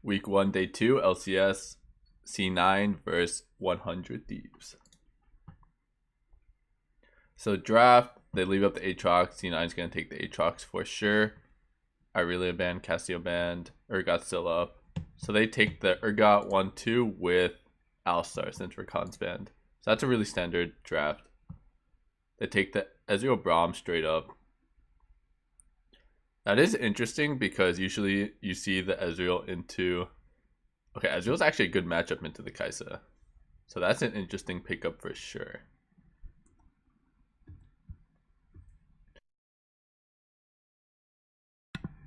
Week 1, Day 2, LCS, C9 versus 100 Thieves. So draft, they leave up the Aatrox. C9 is going to take the Aatrox for sure. Irelia banned, Cassio banned, Urgot's still up. So they take the Urgot 1-2 with Alistar since Rakan's banned. So that's a really standard draft. They take the Ezreal Braum straight up. That is interesting because usually you see the Ezreal into... Okay, Ezreal's actually a good matchup into the Kai'Sa. So that's an interesting pickup for sure.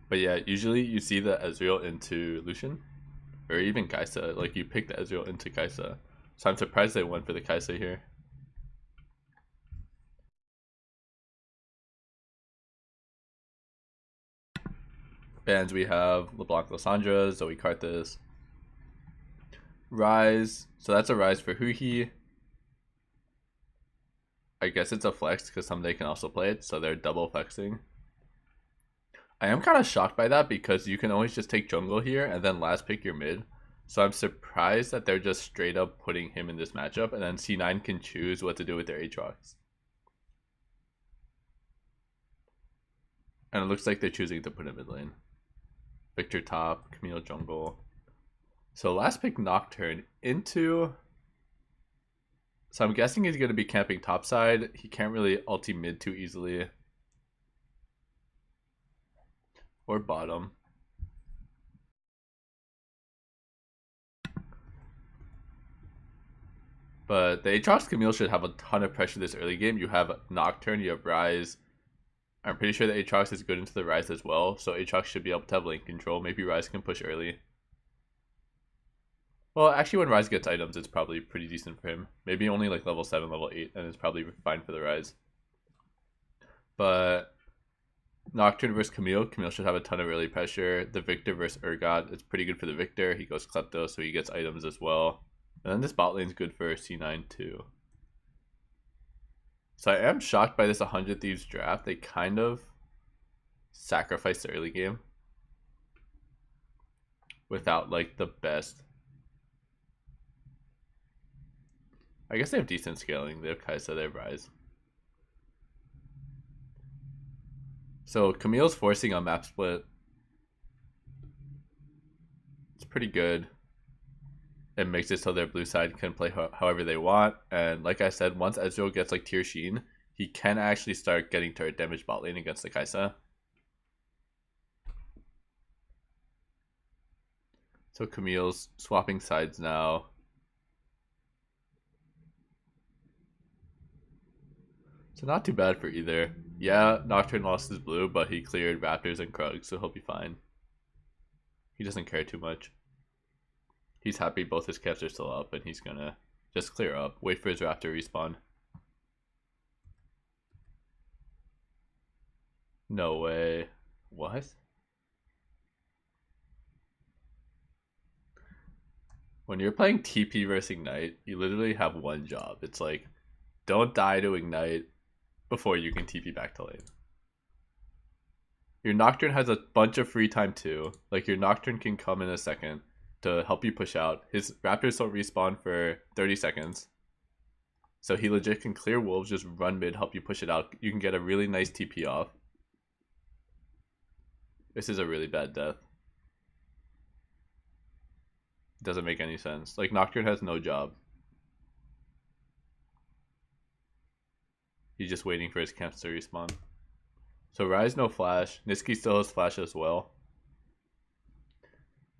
But yeah, usually you see the Ezreal into Lucian. Or even Kai'Sa. Like, you pick the Ezreal into Kai'Sa. So I'm surprised they went for the Kai'Sa here. Bans, we have LeBlanc Lysandra, Zoe Karthus, Ryze. So that's a Ryze for Huhi. I guess it's a flex because someday can also play it. So they're double flexing. I am kind of shocked by that because you can always just take jungle here and then last pick your mid. So I'm surprised that they're just straight up putting him in this matchup and then C9 can choose what to do with their Aatrox. And it looks like they're choosing to put him mid lane. Victor top, Camille jungle. So last pick Nocturne into... So I'm guessing he's going to be camping topside. He can't really ulti mid too easily. Or bottom. But the Aatrox Camille should have a ton of pressure this early game. You have Nocturne, you have Ryze. I'm pretty sure the Aatrox is good into the Ryze as well. So Aatrox should be able to have lane control. Maybe Ryze can push early. Well, actually when Ryze gets items, it's probably pretty decent for him. Maybe only like level 7, level 8, and it's probably fine for the Ryze. But Nocturne versus Camille. Camille should have a ton of early pressure. The Victor versus Urgot. It's pretty good for the Victor. He goes Klepto, so he gets items as well. And then this bot lane's good for C9 too. So I am shocked by this 100 Thieves draft. They kind of sacrificed the early game without like the best. I guess they have decent scaling. They have Kai'Sa, they have Ryze. So Camille's forcing a map split. It's pretty good. It makes it so their blue side can play however they want. And like I said, once Ezreal gets like tier Sheen, he can actually start getting turret damage bot lane against the Kai'Sa. So Camille's swapping sides now. So not too bad for either. Yeah, Nocturne lost his blue, but he cleared Raptors and Krug, so he'll be fine. He doesn't care too much. He's happy both his caps are still up, and he's gonna just clear up. Wait for his Raptor respawn. No way. What? When you're playing TP versus Ignite, you literally have one job. It's like, don't die to Ignite before you can TP back to lane. Your Nocturne has a bunch of free time too. Like your Nocturne can come in a second to help you push out. His Raptors don't respawn for 30 seconds. So he legit can clear wolves, just run mid, help you push it out. You can get a really nice TP off. This is a really bad death. Doesn't make any sense. Like Nocturne has no job. He's just waiting for his camps to respawn. So Ryze no flash. Niski still has flash as well.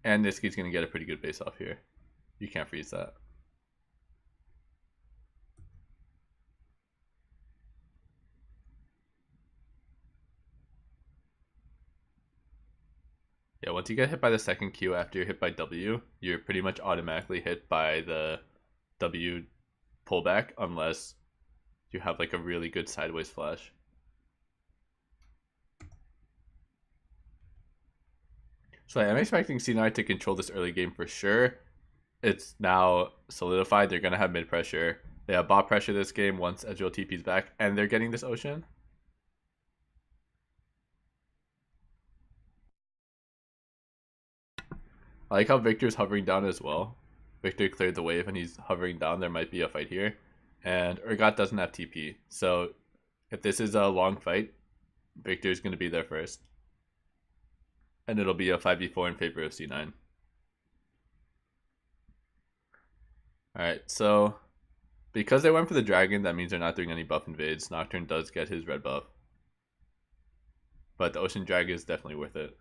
And Niski's going to get a pretty good base off here. You can't freeze that. Yeah, once you get hit by the second Q after you're hit by W, you're pretty much automatically hit by the W pullback unless you have like a really good sideways flash. So I am expecting C9 to control this early game for sure. It's now solidified. They're going to have mid pressure. They have bot pressure this game once Ezreal TP's back. And they're getting this Ocean. I like how Victor's hovering down as well. Victor cleared the wave and he's hovering down. There might be a fight here. And Urgot doesn't have TP. So if this is a long fight, Victor's going to be there first. And it'll be a 5v4 in favor of C9. Alright, so because they went for the dragon, that means they're not doing any buff invades. Nocturne does get his red buff. But the Ocean Dragon is definitely worth it.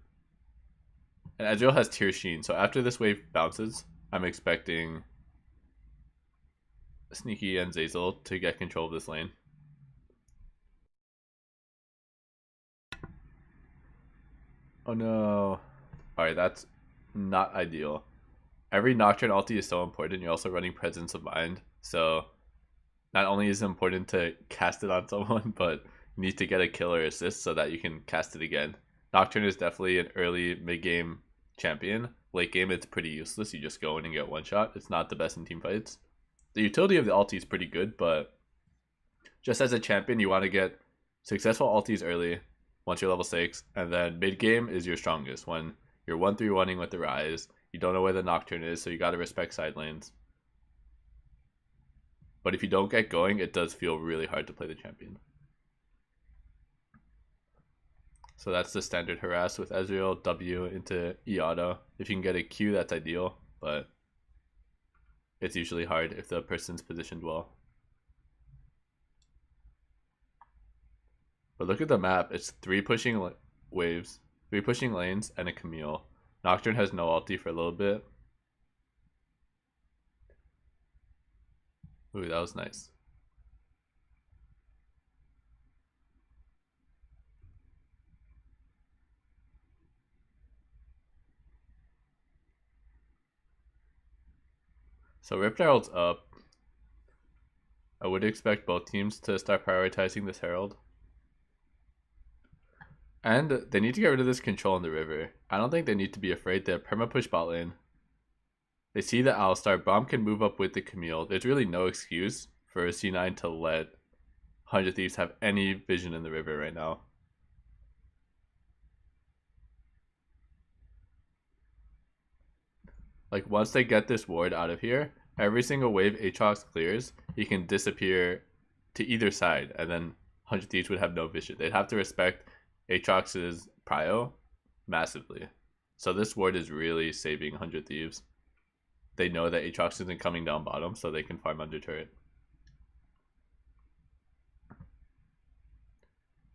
And Ezreal has Tear Sheen, so after this wave bounces, I'm expecting Sneaky and Zazel to get control of this lane. Oh no. Alright, that's not ideal. Every Nocturne ulti is so important. You're also running Presence of Mind. So not only is it important to cast it on someone, but you need to get a kill or assist so that you can cast it again. Nocturne is definitely an early mid-game champion. Late game, it's pretty useless. You just go in and get one shot. It's not the best in team fights. The utility of the ulti is pretty good, but just as a champion, you want to get successful ultis early once you're level 6, and then mid-game is your strongest when you're 1-3-1ing with the Ryze. You don't know where the Nocturne is, so you got to respect side lanes. But if you don't get going, it does feel really hard to play the champion. So that's the standard harass with Ezreal, W into E auto. If you can get a Q, that's ideal, but it's usually hard if the person's positioned well. But look at the map. It's 3 pushing waves, 3 pushing lanes, and a Camille. Nocturne has no ulti for a little bit. Ooh, that was nice. So Rift Herald's up. I would expect both teams to start prioritizing this Herald. And they need to get rid of this control in the river. I don't think they need to be afraid. They have perma push bot lane. They see the Alistar. Bomb can move up with the Camille. There's really no excuse for C9 to let 100 Thieves have any vision in the river right now. Like, once they get this ward out of here, every single wave Aatrox clears, he can disappear to either side, and then 100 Thieves would have no vision. They'd have to respect Aatrox's prio massively. So this ward is really saving 100 Thieves. They know that Aatrox isn't coming down bottom, so they can farm under turret.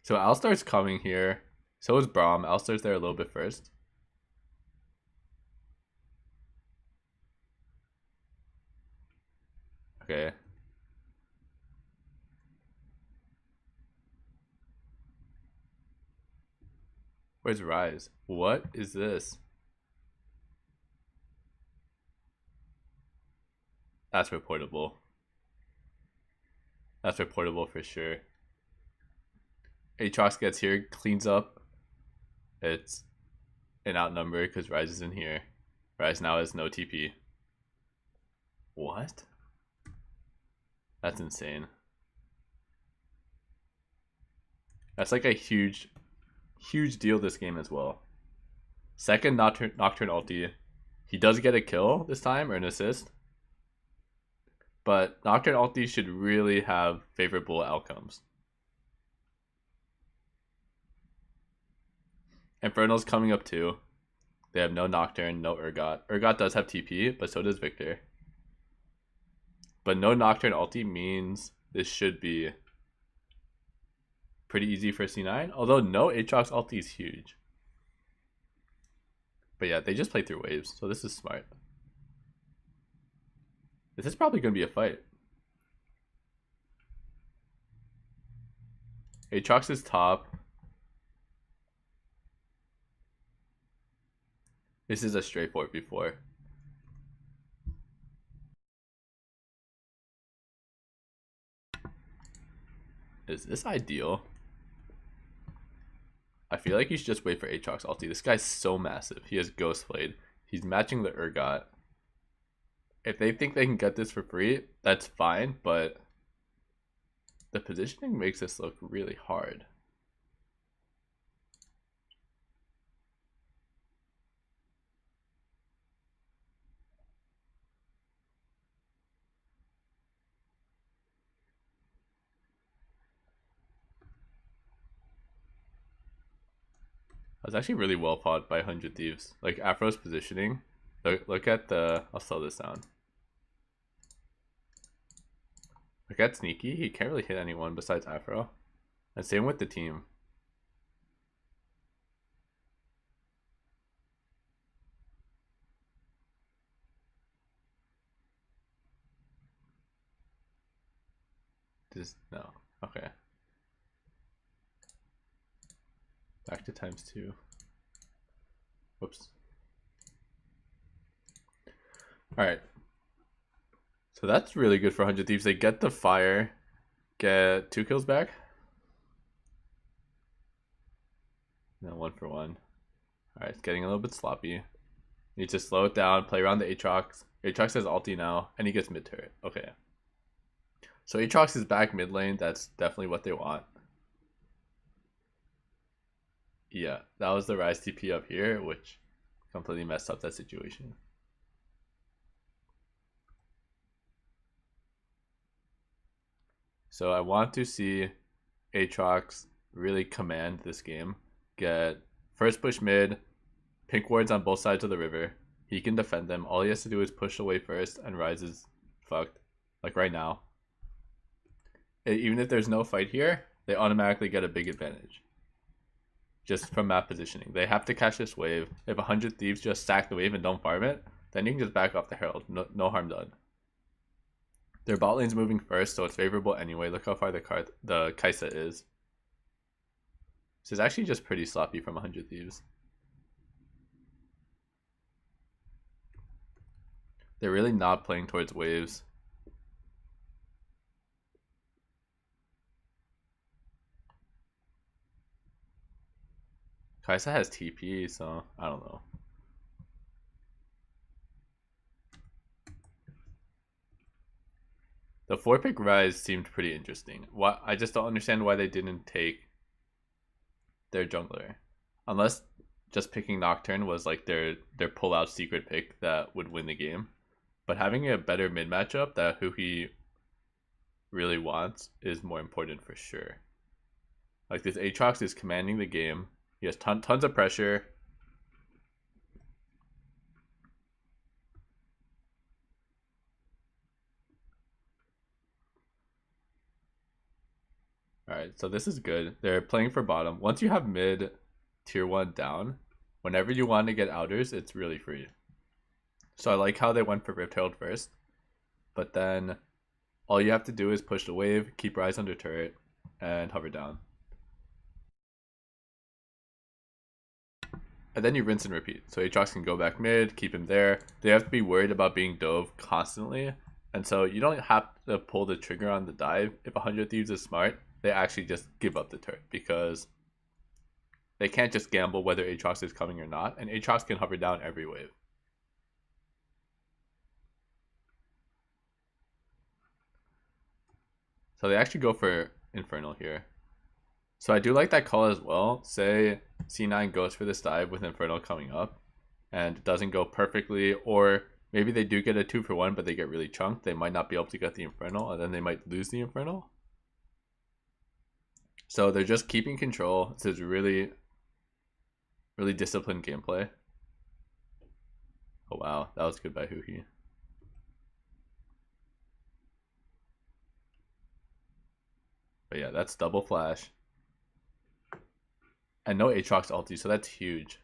So Alistar's coming here. So is Braum. Alistar's there a little bit first. Okay. Where's Ryze? What is this? That's reportable. That's reportable for sure. Aatrox gets here, cleans up. It's an outnumber because Ryze is in here. Ryze now has no TP. What? That's insane. That's like a huge deal this game as well. Second Nocturne ulti. He does get a kill this time, or an assist. But Nocturne ulti should really have favorable outcomes. Infernal's coming up too. They have no Nocturne, no Urgot. Urgot does have TP, but so does Victor. But no Nocturne ulti means this should be pretty easy for C9. Although no Aatrox ulti is huge. But yeah, they just play through waves, so this is smart. This is probably going to be a fight. Aatrox is top. This is a straight 4v4. Is this ideal? I feel like you should just wait for Aatrox ulti. This guy's so massive. He has Ghost Blade. He's matching the Urgot. If they think they can get this for free, that's fine, but the positioning makes this look really hard. was actually really well fought by 100 Thieves. Like Afro's positioning. Look at the. I'll slow this down. Look at Sneaky. He can't really hit anyone besides Afro. And same with the team. No. Okay. Back to ×2. Whoops. Alright. So that's really good for 100 Thieves. They get the fire, get 2 kills back. No, 1 for 1. Alright, it's getting a little bit sloppy. Need to slow it down, play around the Aatrox. Aatrox has ulti now, and he gets mid turret. Okay. So Aatrox is back mid lane. That's definitely what they want. Yeah, that was the Ryze TP up here, which completely messed up that situation. So I want to see Aatrox really command this game. Get first push mid, pink wards on both sides of the river. He can defend them. All he has to do is push away first, and Ryze is fucked. Like right now. Even if there's no fight here, they automatically get a big advantage. Just from map positioning. They have to catch this wave. If 100 Thieves just sack the wave and don't farm it, then you can just back off the Herald. No harm done. Their bot lane's moving first, so it's favorable anyway. Look how far the Kai'Sa is. This is actually just pretty sloppy from 100 Thieves. They're really not playing towards waves. Kai'Sa has TP, so I don't know. The 4-pick Ryze seemed pretty interesting. I just don't understand why they didn't take their jungler. Unless just picking Nocturne was like their pull-out secret pick that would win the game. But having a better mid matchup that who he really wants is more important for sure. Like this Aatrox is commanding the game. He has tons of pressure. Alright, so this is good. They're playing for bottom. Once you have mid tier 1 down, whenever you want to get outers, it's really free. So I like how they went for Rift Herald first. But then all you have to do is push the wave, keep Ryze under turret, and hover down. And then you rinse and repeat. So Aatrox can go back mid, keep him there. They have to be worried about being dove constantly. And so you don't have to pull the trigger on the dive. If 100 Thieves is smart, they actually just give up the turret. Because they can't just gamble whether Aatrox is coming or not. And Aatrox can hover down every wave. So they actually go for Infernal here. So I do like that call as well. Say C9 goes for this dive with Infernal coming up and it doesn't go perfectly, or maybe they do get a 2-for-1 but they get really chunked. They might not be able to get the Infernal and then they might lose the Infernal. So they're just keeping control. This is really, really disciplined gameplay. Oh wow, that was good by Huhi. But yeah, that's double flash. And no Aatrox ulti, so that's huge.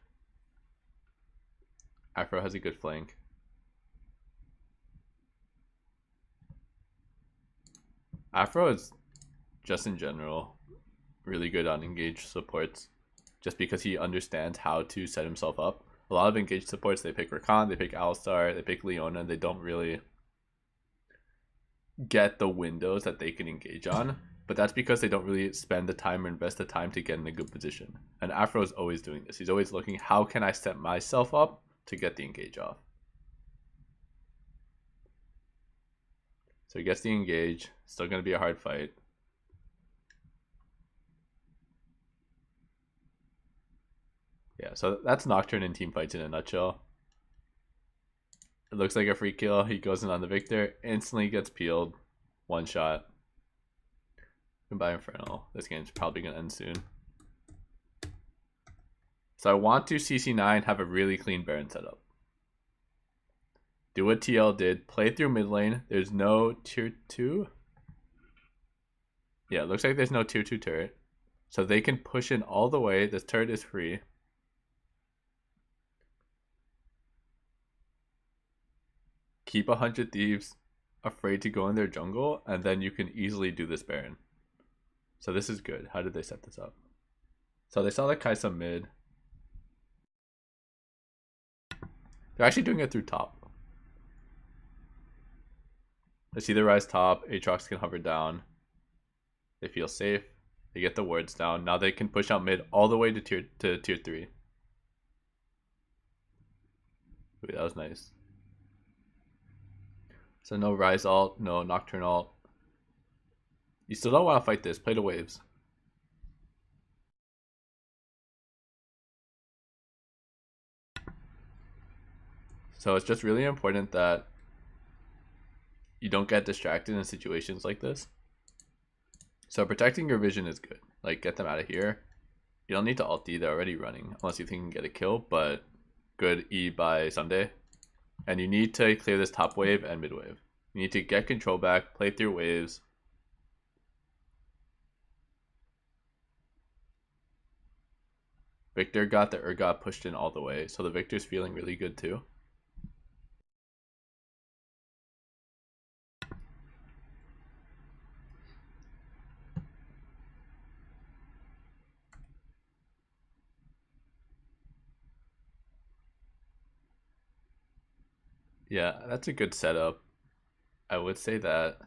Afro has a good flank. Afro is just in general really good on engaged supports, just because he understands how to set himself up. A lot of engaged supports, they pick Rakan, they pick Alistar, they pick Leona, they don't really get the windows that they can engage on. But that's because they don't really spend the time or invest the time to get in a good position. And Afro is always doing this. He's always looking, how can I set myself up to get the engage off? So he gets the engage. Still going to be a hard fight. Yeah, so that's Nocturne in team fights in a nutshell. It looks like a free kill. He goes in on the Victor. Instantly gets peeled. One shot. Goodbye Infernal. This game's probably going to end soon. So I want to CC9, have a really clean Baron setup. Do what TL did. Play through mid lane. There's no tier 2. Yeah, it looks like there's no tier 2 turret. So they can push in all the way. This turret is free. Keep 100 Thieves afraid to go in their jungle, and then you can easily do this Baron. So this is good. How did they set this up? So they saw the Kaisa mid. They're actually doing it through top. They see the Ryze top. Aatrox can hover down. They feel safe. They get the wards down. Now they can push out mid all the way to tier 3. Ooh, that was nice. So no Ryze ult, no Nocturne ult. You still don't want to fight this. Play the waves. So it's just really important that you don't get distracted in situations like this. So protecting your vision is good. Like, get them out of here. You don't need to ulti, they're already running, unless you think you can get a kill, but good E by Sunday. And you need to clear this top wave and mid wave. You need to get control back, play through waves. Victor got the Urgot pushed in all the way, so the Victor's feeling really good too. Yeah, that's a good setup. I would say that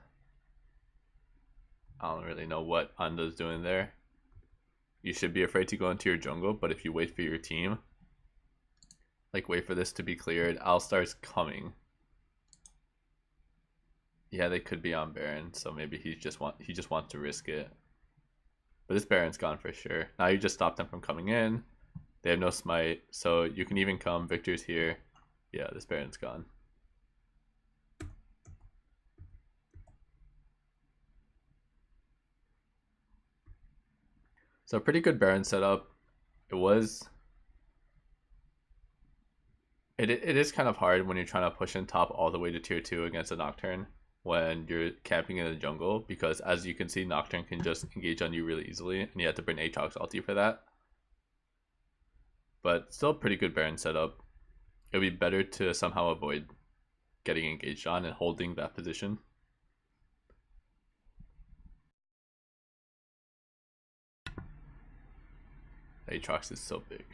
I don't really know what Anda's doing there. You should be afraid to go into your jungle, but if you wait for your team, like wait for this to be cleared, Alistar's coming. Yeah, they could be on Baron, so maybe he just wants to risk it. But this Baron's gone for sure. Now you just stop them from coming in. They have no smite, so you can even come. Victor's here. Yeah, this Baron's gone. So pretty good Baron setup. It is kind of hard when you're trying to push in top all the way to tier 2 against a Nocturne when you're camping in the jungle, because as you can see, Nocturne can just engage on you really easily, and you have to bring Aatrox ulti for that. But still a pretty good Baron setup. It would be better to somehow avoid getting engaged on and holding that position. Aatrox is so big.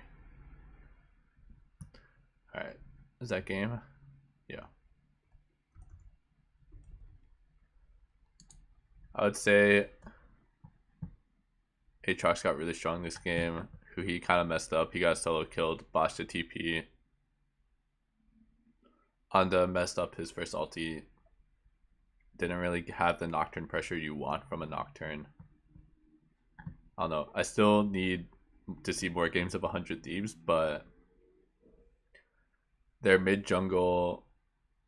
Alright, is that game? Yeah. I would say Aatrox got really strong this game. Who he kind of messed up. He got solo killed, botched the TP. Anda messed up his first ulti. Didn't really have the Nocturne pressure you want from a Nocturne. I don't know. I still need to see more games of 100 Thieves, but their mid jungle,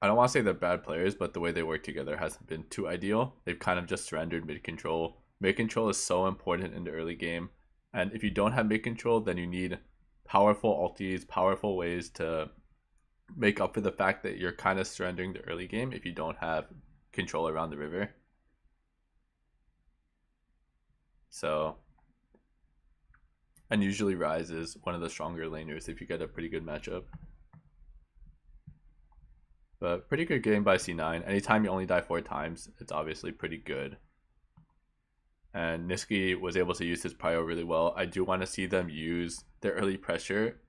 I don't want to say they're bad players, but the way they work together hasn't been too ideal. They've kind of just surrendered mid control. Mid control is so important in the early game, and if you don't have mid control, then you need powerful ultis, powerful ways to make up for the fact that you're kind of surrendering the early game if you don't have control around the river. So, and usually Ryze is one of the stronger laners if you get a pretty good matchup. But pretty good game by C9. Anytime you only die 4 times, it's obviously pretty good. And Nisqy was able to use his prio really well. I do want to see them use their early pressure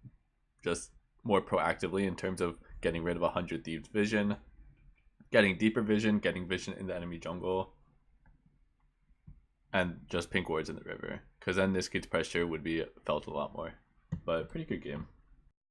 just more proactively in terms of getting rid of 100 Thieves vision, getting deeper vision, getting vision in the enemy jungle, and just pink wards in the river. Because then Nisqy's pressure would be felt a lot more. But pretty good game.